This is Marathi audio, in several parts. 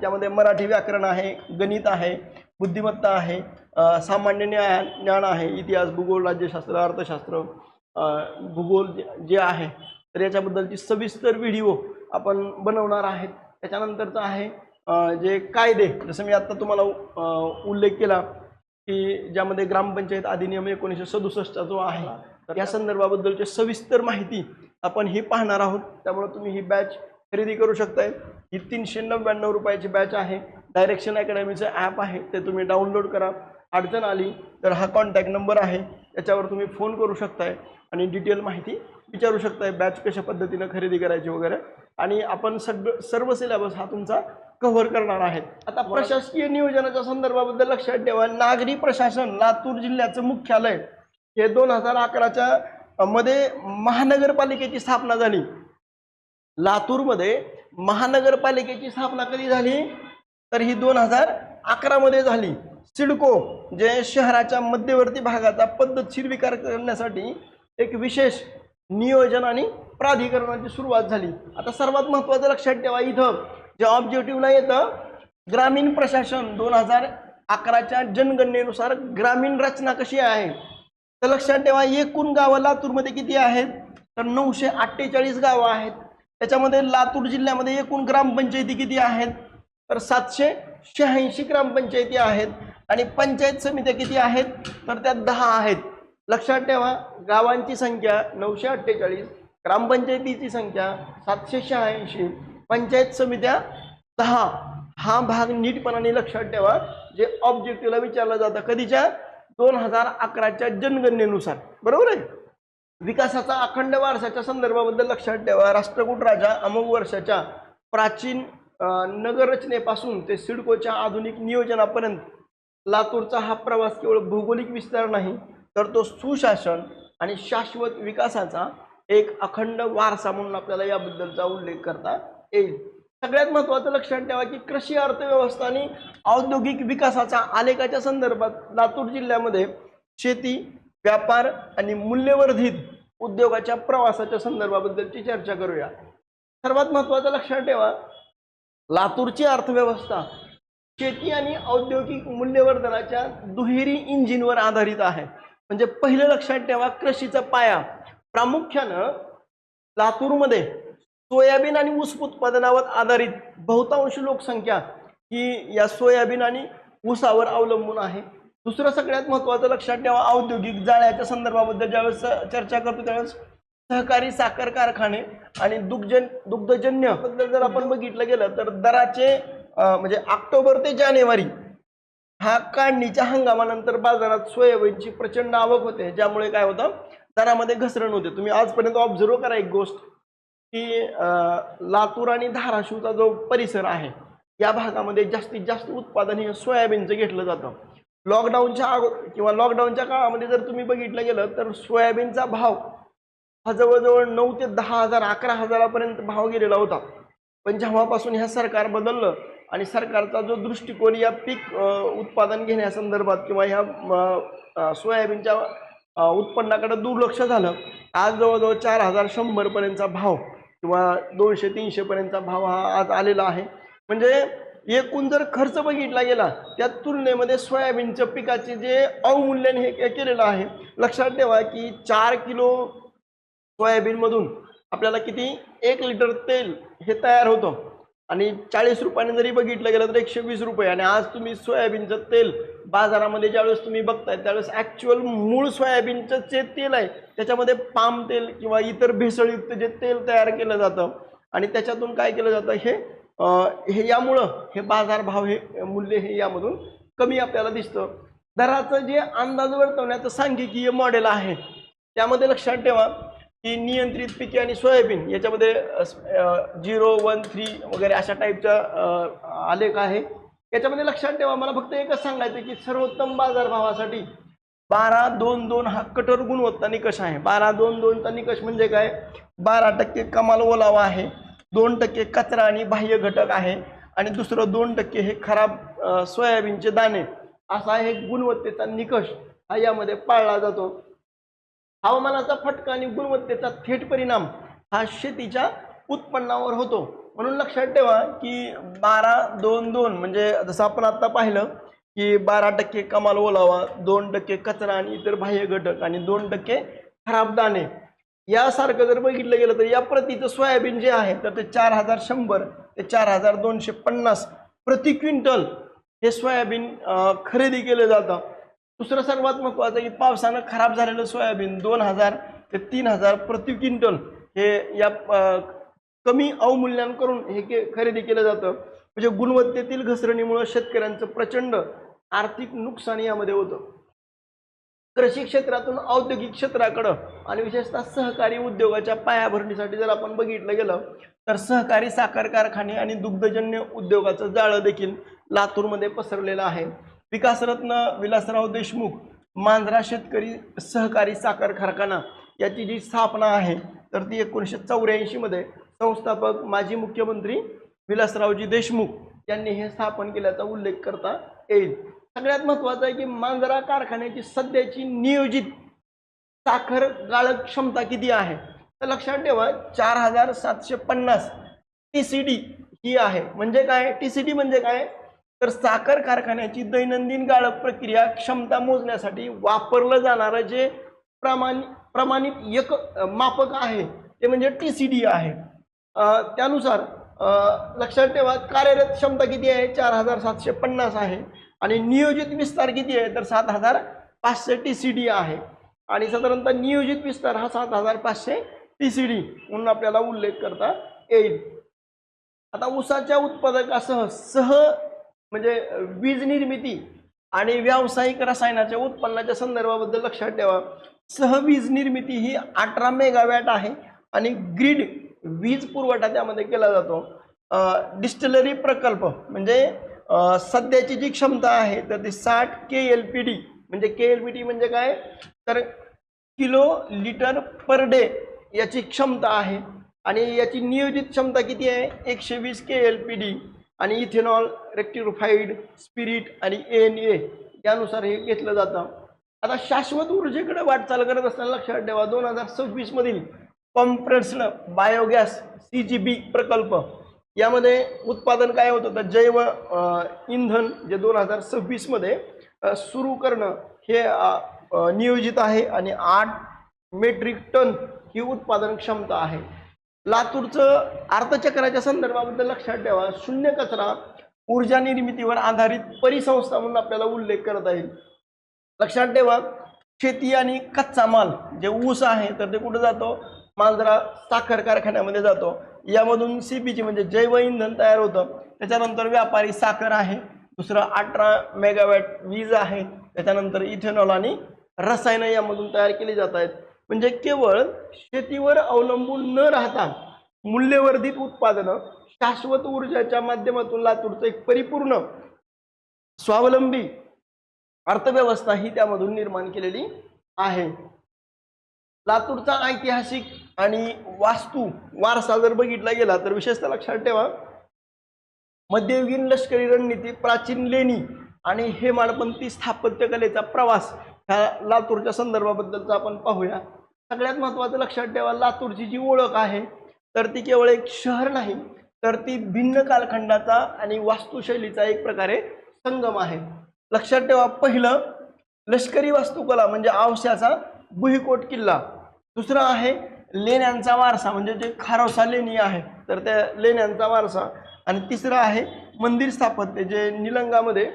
ज्यामध्ये मराठी व्याकरण आहे, गणित आहे, बुद्धिमत्ता आहे, सामान्य ज्ञान आहे, इतिहास, भूगोल, राज्यशास्त्र, अर्थशास्त्र, भूगोल जे आहे, तर याच्याबद्दलची सविस्तर व्हिडिओ आपण बनवणार आहेत. त्याच्यानंतरचं आहे जे कायदे, जसं मी आता तुम्हाला उल्लेख केला की ज्यामध्ये ग्रामपंचायत अधिनियम 1967 जो आहे, तर या संदर्भाबद्दलची सविस्तर माहिती आपण ही पाहणार आहोत. त्यामुळे तुम्ही ही बॅच खरेदी करू शकताय. ही 399 रुपयाची बॅच आहे. डायरेक्शन अकॅडमीचं ॲप आहे, ते तुम्ही डाउनलोड करा. अडचण आली तर हा कॉन्टॅक्ट नंबर आहे, त्याच्यावर तुम्ही फोन करू शकताय आणि डिटेल माहिती विचारू शकताय, बॅच कशा पद्धतीनं खरेदी करायची वगैरे. आणि आपण सर्व सिलेबस हा तुमचा कव्हर करणार आहेत. आता प्रशासकीय नियोजनाच्या संदर्भाबद्दल लक्षात ठेवा, नागरी प्रशासन लातूर जिल्ह्याचं मुख्यालय हे 2011च्या मध्ये महानगरपालिकेची स्थापना झाली. लातूरमध्ये महानगरपालिकेची स्थापना कधी झाली, तर ही 2011 मध्ये झाली. सिडको जे शहराच्या मध्यवर्ती भागाचा पद्धतशीर विकास करण्यासाठी एक विशेष नियोजन आणि प्राधिकरणाची सुरुवात झाली. आता सर्वात महत्त्वाचं लक्षात ठेवा, इथं जे ऑब्जेक्टिव्हला येतं ग्रामीण प्रशासन 2011च्या जनगणनेनुसार ग्रामीण रचना कशी आहे, तर लक्षात ठेवा एकूण गावं लातूरमध्ये किती आहेत, तर 948 गावं आहेत. त्याच्यामध्ये लातूर जिल्ह्यामध्ये एकूण ग्रामपंचायती किती आहेत, तर 786 ग्रामपंचायती आहेत. आणि पंचायत समित्या किती आहेत, तर त्या 10 आहेत. लक्षात ठेवा, गावांची संख्या 948, ग्रामपंचायतीची संख्या 786, पंचायत समित्या 10. हा भाग नीटपणाने लक्षात ठेवा, जे ऑब्जेक्टिव्हला विचारलं जातं कधीच्या, 2011च्या जनगणनेनुसार. बरोबर आहे. विकासाचा अखंड वारसाच्या संदर्भाबद्दल लक्षात ठेवा, राष्ट्रकूट राजा अमोघ वर्षाच्या प्राचीन नगररचनेपासून ते सिडकोच्या आधुनिक नियोजनापर्यंत लातूरचा हा प्रवास केवळ भौगोलिक विस्तार नाही, तर तो सुशासन आणि शाश्वत विकासाचा एक अखंड वारसा म्हणून आपल्याला याबद्दलचा उल्लेख करता येईल. सगळ्यात महत्त्वाचं लक्षात ठेवा की कृषी अर्थव्यवस्था आणि औद्योगिक विकासाच्या आलेखाच्या संदर्भात लातूर जिल्ह्यामध्ये शेती, व्यापार आणि मूल्यवर्धित उद्योगाच्या प्रवासाच्या संदर्भाबद्दलची चर्चा करूया. सर्वात महत्त्वाचं लक्षात ठेवा, लातूरची अर्थव्यवस्था शेती आणि औद्योगिक मूल्यवर्धनाच्या दुहेरी इंजिनवर आधारित आहे. म्हणजे पहिलं लक्षात ठेवा, कृषीचा पाया प्रामुख्यानं लातूरमध्ये सोयाबीन आणि ऊस उत्पादनावर आधारित बहुतांश लोकसंख्या ही या सोयाबीन आणि ऊसावर अवलंबून आहे. दुसरं सगळ्यात महत्त्वाचं लक्षात ठेवा, औद्योगिक जाळ्याच्या संदर्भाबद्दल ज्यावेळेस चर्चा करतो त्यावेळेस सहकारी साखर कारखाने आणि दुग्धजन्य बद्दल जर आपण बघितलं गेलं तर दराचे म्हणजे ऑक्टोबर ते जानेवारी हा काढणीच्या हंगामानंतर बाजारात सोयाबीनची प्रचंड आवक होते, ज्यामुळे काय होतं, दरामध्ये घसरण होते. तुम्ही आजपर्यंत ऑब्झर्व करा एक गोष्ट की लातूर आणि धाराशिवचा जो परिसर आहे या भागामध्ये जास्तीत जास्त उत्पादन हे सोयाबीनचं घेतलं जातं. लॉकडाऊनच्या काळामध्ये जर तुम्ही बघितलं गेलं तर सोयाबीनचा भाव हा जवळजवळ 9 ते 10 हजार 11 हजारापर्यंत भाव गेलेला होता. पण जेव्हापासून ह्या सरकार बदललं आणि सरकारचा जो दृष्टिकोन या पीक उत्पादन घेण्यासंदर्भात किंवा ह्या सोयाबीनच्या उत्पन्नाकडे दुर्लक्ष झालं, आज जवळजवळ 4100 पर्यंतचा भाव किंवा 200-300 पर्यंतचा भाव हा आज आलेला आहे. म्हणजे एकूण जर खर्च बघितला गेला त्या तुलनेमध्ये सोयाबीनच्या पिकाचे जे अवमूल्यन हे केलेलं आहे. लक्षात ठेवा की 4 किलो सोयाबीनमधून आपल्याला किती 1 लिटर तेल हे तयार होतं आणि 40 रुपयाने जरी बघितलं गेलं तर 120 रुपये. आणि आज तुम्ही सोयाबीनचं तेल बाजारामध्ये ज्यावेळेस तुम्ही बघताय त्यावेळेस ॲक्च्युअल मूळ सोयाबीनचं जे तेल आहे त्याच्यामध्ये पाम तेल किंवा इतर भेसळयुक्त जे तेल तयार केलं जातं आणि त्याच्यातून काय केलं जातं हे यामुळं हे बाजारभाव हे मूल्य हे यामधून कमी आपल्याला दिसतं. दराचं जे अंदाज वर्तवण्याचं सांख्यिकीय मॉडेल आहे त्यामध्ये लक्षात ठेवा की नियंत्रित पिके आणि सोयाबीन याच्यामध्ये 0, 1, 3 वगैरे अशा टाईपचा आलेख आहे. याच्यामध्ये लक्षात ठेवा, मला फक्त एकच सांगायचं की सर्वोत्तम बाजारभावासाठी 12-2-2 हा कठोर गुणवत्ता निकष आहे. 12-2-2चा निकष म्हणजे काय, 12% कमाल ओलावा आहे, 2% कचरा आणि बाह्य घटक आहे आणि दुसरं 2% हे खराब सोयाबीनचे दाणे, असा हे गुणवत्तेचा निकष हा यामध्ये पाळला जातो. हवामानाचा फटका आणि गुणवत्तेचा थेट परिणाम हा शेतीच्या उत्पन्नावर होतो. म्हणून लक्षात ठेवा की 12-2-2 म्हणजे जसं आपण आता पाहिलं की 12% कमाल ओलावा, 2% कचरा आणि इतर बाह्य घटक आणि 2% खराब दाणे, यासारखं जर बघितलं गेलं तर या प्रतीचं सोयाबीन जे आहे तर ते 4100 ते 4250 प्रति क्विंटल हे सोयाबीन खरेदी केलं जातं. दुसरं सर्वात महत्त्वाचं की पावसानं खराब झालेलं सोयाबीन 2000 ते 3000 प्रति क्विंटल हे या कमी अवमूल्यन करून हे खरेदी केलं जातं. म्हणजे गुणवत्तेतील घसरणीमुळे शेतकऱ्यांचं प्रचंड आर्थिक नुकसान यामध्ये होतं. कृषी क्षेत्रातून औद्योगिक क्षेत्राकडं आणि विशेषतः सहकारी उद्योगाच्या पायाभरणीसाठी जर आपण बघितलं गेलं तर सहकारी साखर कारखाने आणि दुग्धजन्य उद्योगाचं जाळं देखील लातूरमध्ये पसरलेलं आहे. विकासरत्न विलासराव देशमुख मांजरा शेतकरी सहकारी साखर कारखाना याची जी स्थापना आहे तर ती 1984 मध्ये संस्थापक माजी मुख्यमंत्री विलासरावजी देशमुख यांनी हे स्थापन केल्याचा उल्लेख करता येईल. सगळ्यात महत्त्वाचं आहे की मांजरा कारखान्याची सध्याची नियोजित साखर गाळप क्षमता किती आहे तर लक्षात ठेवा 4750 TCD ही आहे. म्हणजे काय TCD म्हणजे काय तर साखर कारखान्याची दैनंदिन गाळप प्रक्रिया क्षमता मोजण्यासाठी वापरलं जाणारं जे प्रमाणित एक मापक आहे ते म्हणजे TCD आहे. त्यानुसार लक्षात ठेवा कार्यरत क्षमता किती आहे 4750 आहे आणि नियोजित विस्तार किती आहे तर 7500 TCD आहे आणि साधारणतः नियोजित विस्तार हा 7500 TCD म्हणून आपल्याला उल्लेख करता येईल. आता ऊसाच्या उत्पादकासह म्हणजे वीज निर्मिती आणि व्यावसायिक रसायनाच्या उत्पन्नाच्या संदर्भाबद्दल लक्षात ठेवा. सहवीज निर्मिती ही 18 मेगावॅट आहे आणि ग्रीड वीज पुरवठा त्यामध्ये केला जातो. डिस्टिलरी प्रकल्प म्हणजे सध्याची जी क्षमता आहे तर ती 60 KLPD म्हणजे KLPD म्हणजे काय तर किलो लिटर पर डे याची क्षमता आहे आणि याची नियोजित क्षमता किती आहे 120 KLPD आणि इथेनॉल रेक्टिफाईड स्पिरिट आणि ANA यानुसार हे घेतलं जातं. आता शाश्वत ऊर्जेकडे वाटचाल करत असताना लक्षात ठेवा 2026 मधील कॉम्प्रेस्ड बायोगॅस CGB प्रकल्प यामध्ये उत्पादन काय होतं तर जैव इंधन जे 2026 मध्ये सुरू करणं हे नियोजित आहे आणि 8 मेट्रिक टन ही उत्पादन क्षमता आहे. लातूरचं अर्थचक्राच्या संदर्भाबद्दल लक्षात ठेवा शून्य कचरा ऊर्जा निर्मितीवर आधारित परिसंस्था म्हणून आपल्याला उल्लेख करता येईल. लक्षात ठेवा शेती आणि कच्चा माल जे ऊस आहे तर ते कुठे जातो मांजरा साखर कारखान्यामध्ये जातो. यामधून CBG म्हणजे जैव इंधन तयार होतं. त्याच्यानंतर व्यापारी साखर आहे, दुसरं 18 मेगावॅट वीज आहे, त्याच्यानंतर इथेनॉल आणि रसायनं यामधून तयार केली जात आहेत. म्हणजे केवळ शेतीवर अवलंबून न राहता मूल्यवर्धित उत्पादनं शाश्वत ऊर्जाच्या माध्यमातून लातूरचं एक परिपूर्ण स्वावलंबी अर्थव्यवस्था ही त्यामधून निर्माण केलेली आहे. लातूरचा ऐतिहासिक आणि वास्तू वारसा जर बघितला गेला तर विशेषतः लक्षात ठेवा मध्ययुगीन लष्करी रणनीती प्राचीन लेणी आणि हेमाडपंथी स्थापत्यकलेचा प्रवास ह्या लातूरच्या संदर्भाबद्दलचा आपण पाहूया. सगळ्यात महत्त्वाचं लक्षात ठेवा लातूरची जी ओळख आहे तर ती केवळ एक शहर नाही तर ती भिन्न कालखंडाचा आणि वास्तुशैलीचा एक प्रकारे संगम आहे. लक्षात ठेवा पहिलं लष्करी वास्तुकला म्हणजे औशाचा भुईकोट किल्ला, दुसरा आहे लेण्यांचा वारसा म्हणजे जे खारोसा लेणी आहे तर त्या लेण्यांचा वारसा आणि तिसरं आहे मंदिर स्थापत्य जे निलंगामध्ये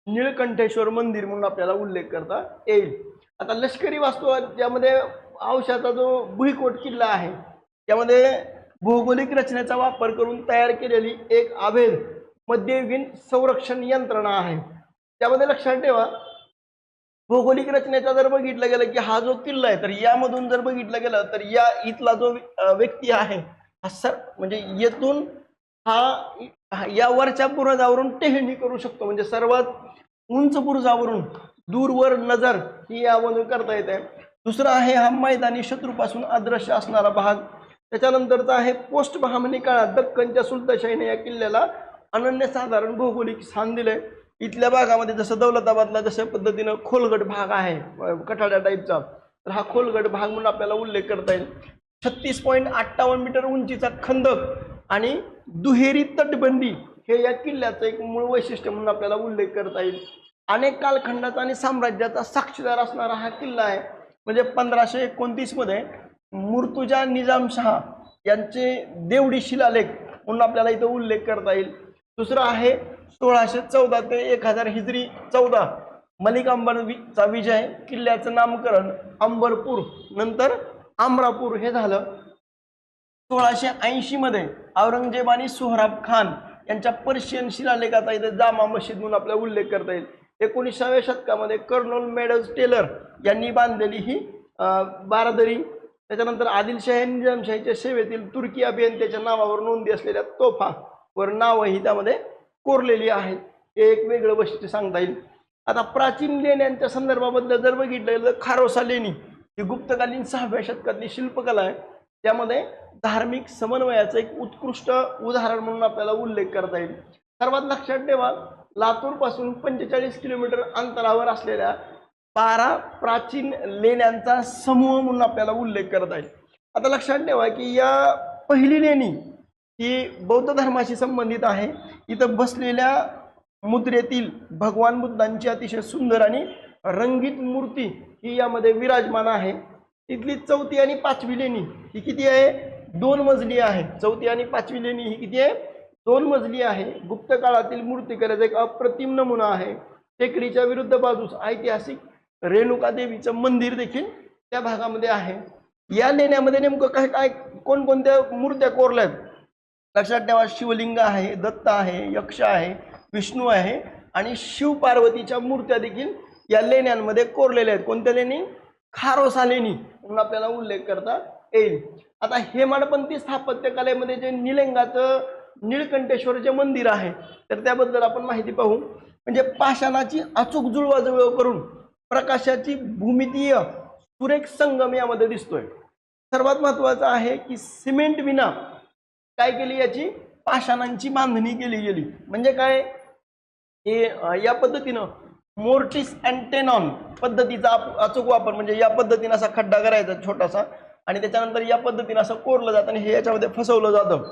निळकंठेश्वर मंदिर म्हणून आपल्याला उल्लेख करता येईल. आता लष्करी वास्तू ज्यामध्ये औशाचा जो भुईकोट किल्ला आहे त्यामध्ये भौगोलिक रचनेचा वापर करून तयार केलेली एक अभेद मध्ययुगीन संरक्षण यंत्रणा आहे. त्यामध्ये लक्षात ठेवा भौगोलिक रचनेचा जर बघितलं गेलं की हा जो किल्ला आहे तर यामधून जर बघितलं गेलं तर या इथला जो व्यक्ती आहे हा म्हणजे येथून हा या वरच्या बुरुजावरून टेहळणी करू शकतो. म्हणजे सर्वात उंच बुरुजावरून दूरवर नजर ही यामधून करता येते. दुसरा आहे हा मैदानी शत्रूपासून अदृश्य असणारा भाग. त्याच्यानंतरचा आहे पोस्ट बहामनी काळात दक्कनच्या सुलतानशाहीने या किल्ल्याला अनन्यसाधारण भौगोलिक स्थान दिले. इथल्या भागामध्ये जसं दौलताबादला जशा पद्धतीनं खोलगट भाग आहे कठाड्या टाईपचा तर हा खोलगट भाग म्हणून आपल्याला उल्लेख करता येईल. 36.58 मीटर उंचीचा खंदक आणि दुहेरी तटबंदी हे या किल्ल्याचं एक मूळ वैशिष्ट्य म्हणून आपल्याला उल्लेख करता येईल. अनेक कालखंडाचा आणि साम्राज्याचा साक्षीदार असणारा हा किल्ला आहे. म्हणजे 1529 मध्ये मुर्तुजा निजामशहा यांचे देवडी शिलालेख म्हणून आपल्याला इथं उल्लेख करता येईल. दुसरं आहे 1614 ते 1000 हिजरी 14 मलिक अंबरचा विजय, किल्ल्याचं नामकरण अंबरपूर नंतर अमरापूर हे झालं. 1680 मध्ये औरंगजेब आणि सोहराब खान यांच्या पर्शियन शिलालेखाचा इथे जामा मशीद म्हणून आपल्याला उल्लेख करता येईल. 19व्या शतकामध्ये कर्नल मेडल्स टेलर यांनी बांधलेली ही बारादरी. त्याच्यानंतर आदिलशाही निजामशाहीच्या सेवेतील तुर्की अभियंत्याच्या नावावर नोंदी असलेल्या तोफा वर नावही त्यामध्ये कोरलेली आहेत. हे एक वेगळं वैशिष्ट्य सांगता येईल. आता प्राचीन लेण्यांच्या संदर्भाबद्दल जर बघितलं तर खारोसा लेणी ही गुप्तकालीन 6व्या शतकातली शिल्पकला आहे. त्यामध्ये धार्मिक समन्वयाचं एक उत्कृष्ट उदाहरण म्हणून आपल्याला उल्लेख करता येईल. सर्वात लक्षात ठेवा, लातूर पासून 45 किलोमीटर अंतरावर असलेल्या 12 प्राचीन लेण्यांचा समूह म्हणून आपल्याला उल्लेख करता येईल. आता लक्षात ठेवा की या पहिली लेणी ही बौद्ध धर्माशी संबंधित आहे. इथं बसलेल्या मुद्रेतील भगवान बुद्धांची अतिशय सुंदर आणि रंगीत मूर्ती ही यामध्ये विराजमान आहे. तिथली 4थी आणि 5वी लेणी ही किती आहे? 2 मजली आहे. 4थी आणि 5वी लेणी ही किती आहे? 2 मजली आहे. गुप्त काळातील मूर्तिकलेचा एक अप्रतिम नमुना आहे. टेकडीच्या विरुद्ध बाजूस ऐतिहासिक रेणुका देवीचं मंदिर देखील त्या भागामध्ये आहे. या लेण्यामध्ये नेमकं काय काय कोणकोणत्या मूर्त्या कोरल्यात लक्षात ठेवा. शिवलिंग आहे, दत्त आहे, यक्ष आहे, विष्णू आहे आणि शिव पार्वतीच्या मूर्त्या देखील या लेण्यांमध्ये कोरलेल्या आहेत. कोणत्या लेणी? खारोसा लेणी म्हणून आपल्याला उल्लेख करता येईल. आता हेमाडपंथी स्थापत्य कलेमध्ये जे निलंगाचं निळकंठेश्वर जे मंदिर आहे तर त्याबद्दल आपण माहिती पाहू. म्हणजे पाषाणाची अचूक जुळवाजुळव करून प्रकाशाची भूमितीय सुरेख संगम यामध्ये दिसतोय. सर्वात महत्त्वाचं आहे की सिमेंट विना काय केली, याची पाषाणांची बांधणी केली गेली. म्हणजे काय, हे या पद्धतीनं मोर्टिस अँड टेनॉन पद्धतीचा अचूक वापर. म्हणजे या पद्धतीनं असा खड्डा करायचा छोटासा आणि त्याच्यानंतर या पद्धतीनं असं कोरलं जातं आणि हे याच्यामध्ये फसवलं जातं.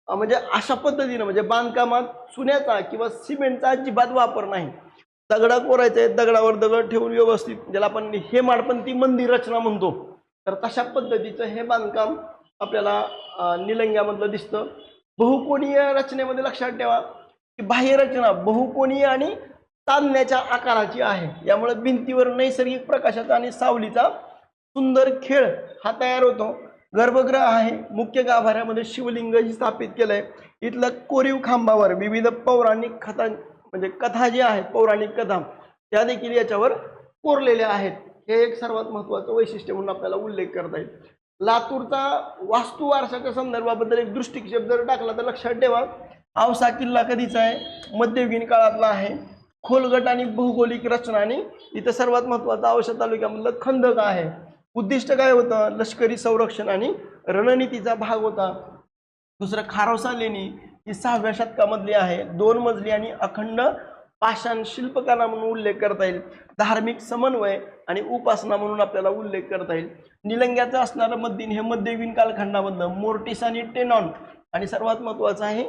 म्हणजे अशा पद्धतीनं म्हणजे बांधकामात चुन्याचा किंवा सिमेंटचा अजिबात वापर नाही. दगडा कोरायचा आहे, दगडावर दगड ठेवून व्यवस्थित, ज्याला आपण हेमाडपंथी मंदिर रचना म्हणतो, तर तशा पद्धतीचं हे बांधकाम आपल्याला निलंग्यामधलं दिसतं. बहुकोणीय रचनेमध्ये लक्षात ठेवा की बाह्य रचना बहुकोणीय आणि ताणण्याच्या आकाराची आहे. यामुळे भिंतीवर नैसर्गिक प्रकाशाचा आणि सावलीचा सुंदर खेळ हा तयार होतो. गर्भगृह आहे. मुख्य गाभाऱ्यामध्ये शिवलिंग स्थापित केलंय. इथलं कोरीव खांबावर विविध पौराणिक कथा म्हणजे कथा जी आहेत, पौराणिक कथा त्या देखील याच्यावर कोरलेल्या आहेत. हे एक सर्वात महत्त्वाचं वैशिष्ट्य म्हणून आपल्याला उल्लेख करता येईल. लातूरचा वास्तू वारसाच्या संदर्भाबद्दल एक दृष्टिक्षेप जर टाकला तर लक्षात ठेवा, औसा किल्ला कधीचा आहे? मध्ययुगीन काळातला आहे. खोलगट आणि भौगोलिक रचना आणि इथं सर्वात महत्त्वाचा औसा तालुक्यामधलं खंदक आहे. उद्दिष्ट काय होतं? लष्करी संरक्षण आणि रणनीतीचा भाग होता. दुसरं खारोसा लेणी ही 6व्या शतकामधली आहे. 2 मजली आणि अखंड पाषाण शिल्पकला म्हणून उल्लेख करता येईल. धार्मिक समन्वय आणि उपासना म्हणून आपल्याला उल्लेख करता येईल. निलंग्याचं असणारं मद्दीन हे मध्ययुगीन कालखंडामधलं मोर्टिस आणि टेनॉन आणि सर्वात महत्त्वाचं आहे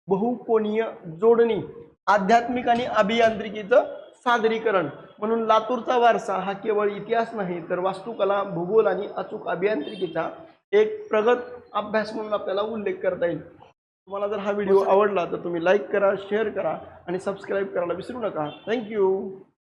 बहुकोणीय जोडणी, आध्यात्मिक आणि अभियांत्रिकीचं सादरीकरण. म्हणून लातूरचा वारसा हा केवळ इतिहास नाही तर वास्तुकला, भूगोल आणि अचूक अभियांत्रिकीचा एक प्रगत अभ्यास म्हणून आपल्याला उल्लेख करता येईल. तुम्हाला जर हा व्हिडिओ आवडला तर तुम्ही लाईक करा, शेअर करा आणि सबस्क्राईब करायला विसरू नका. थँक्यू.